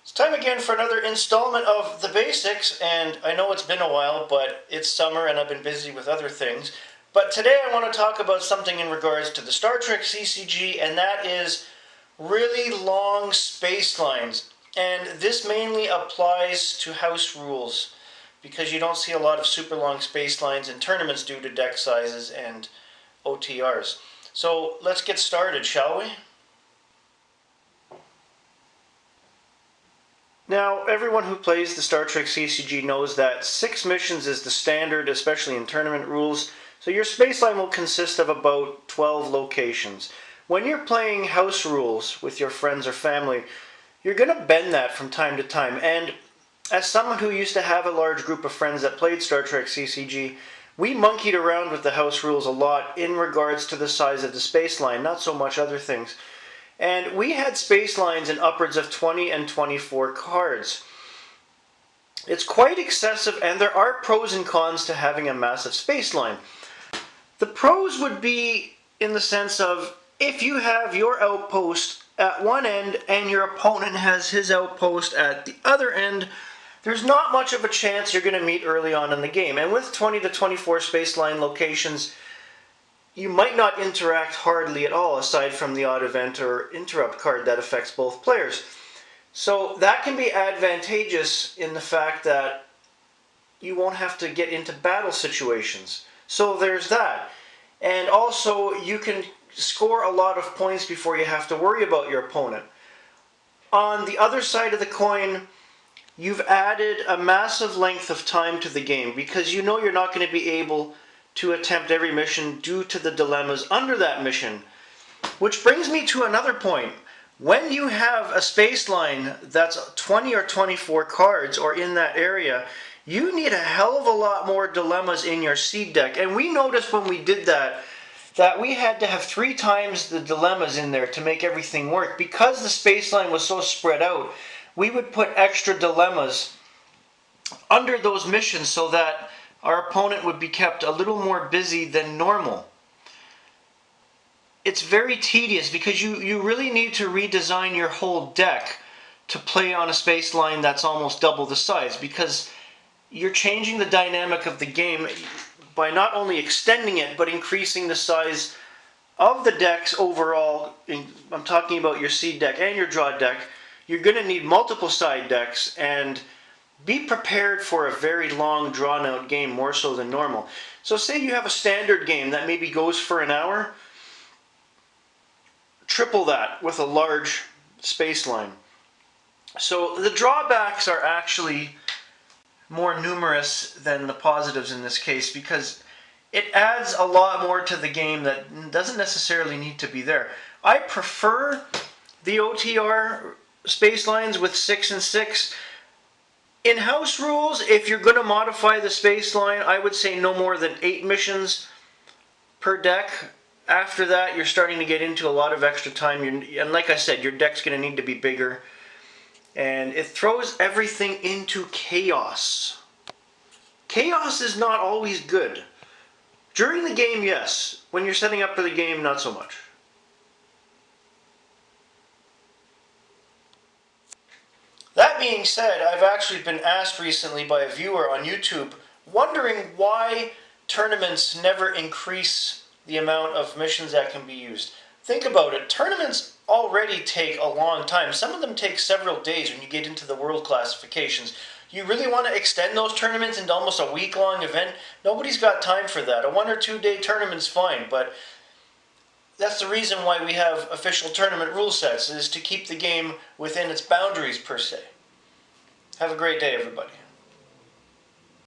It's time again for another installment of The Basics, and I know it's been a while, but it's summer and I've been busy with other things. But today I want to talk about something in regards to the Star Trek CCG, and that is really long space lines. And this mainly applies to house rules, because you don't see a lot of super long space lines in tournaments due to deck sizes and OTRs. So let's get started, shall we? Now, everyone who plays the Star Trek CCG knows that 6 missions is the standard, especially in tournament rules, so your spaceline will consist of about 12 locations. When you're playing house rules with your friends or family, you're going to bend that from time to time, and as someone who used to have a large group of friends that played Star Trek CCG, we monkeyed around with the house rules a lot in regards to the size of the spaceline, not so much other things. And we had space lines in upwards of 20 and 24 cards. It's quite excessive, and there are pros and cons to having a massive space line. The pros would be in the sense of if you have your outpost at one end and your opponent has his outpost at the other end, there's not much of a chance you're going to meet early on in the game. And with 20 to 24 space line locations, you might not interact hardly at all, aside from the odd event or interrupt card that affects both players. So that can be advantageous in the fact that you won't have to get into battle situations. So there's that. And also, you can score a lot of points before you have to worry about your opponent. On the other side of the coin, you've added a massive length of time to the game, because you know you're not going to be able to attempt every mission due to the dilemmas under that mission. Which brings me to another point. When you have a space line that's 20 or 24 cards or in that area, you need a hell of a lot more dilemmas in your seed deck. And we noticed when we did that we had to have 3 times the dilemmas in there to make everything work. Because the space line was so spread out, we would put extra dilemmas under those missions so that our opponent would be kept a little more busy than normal. It's very tedious because you really need to redesign your whole deck to play on a space line that's almost double the size, because you're changing the dynamic of the game by not only extending it but increasing the size of the decks overall. I'm talking about your seed deck and your draw deck. You're going to need multiple side decks, and be prepared for a very long, drawn-out game, more so than normal. So say you have a standard game that maybe goes for an hour. Triple that with a large space line. So the drawbacks are actually more numerous than the positives in this case, because it adds a lot more to the game that doesn't necessarily need to be there. I prefer the OTR space lines with 6 and 6. In house rules, if you're going to modify the space line, I would say no more than 8 missions per deck. After that, you're starting to get into a lot of extra time. And like I said, your deck's going to need to be bigger. And it throws everything into chaos. Chaos is not always good. During the game, yes. When you're setting up for the game, not so much. That being said, I've actually been asked recently by a viewer on YouTube wondering why tournaments never increase the amount of missions that can be used. Think about it. Tournaments already take a long time. Some of them take several days when you get into the world classifications. You really want to extend those tournaments into almost a week-long event? Nobody's got time for that. A 1 or 2 day tournament's fine, but that's the reason why we have official tournament rule sets, is to keep the game within its boundaries, per se. Have a great day, everybody.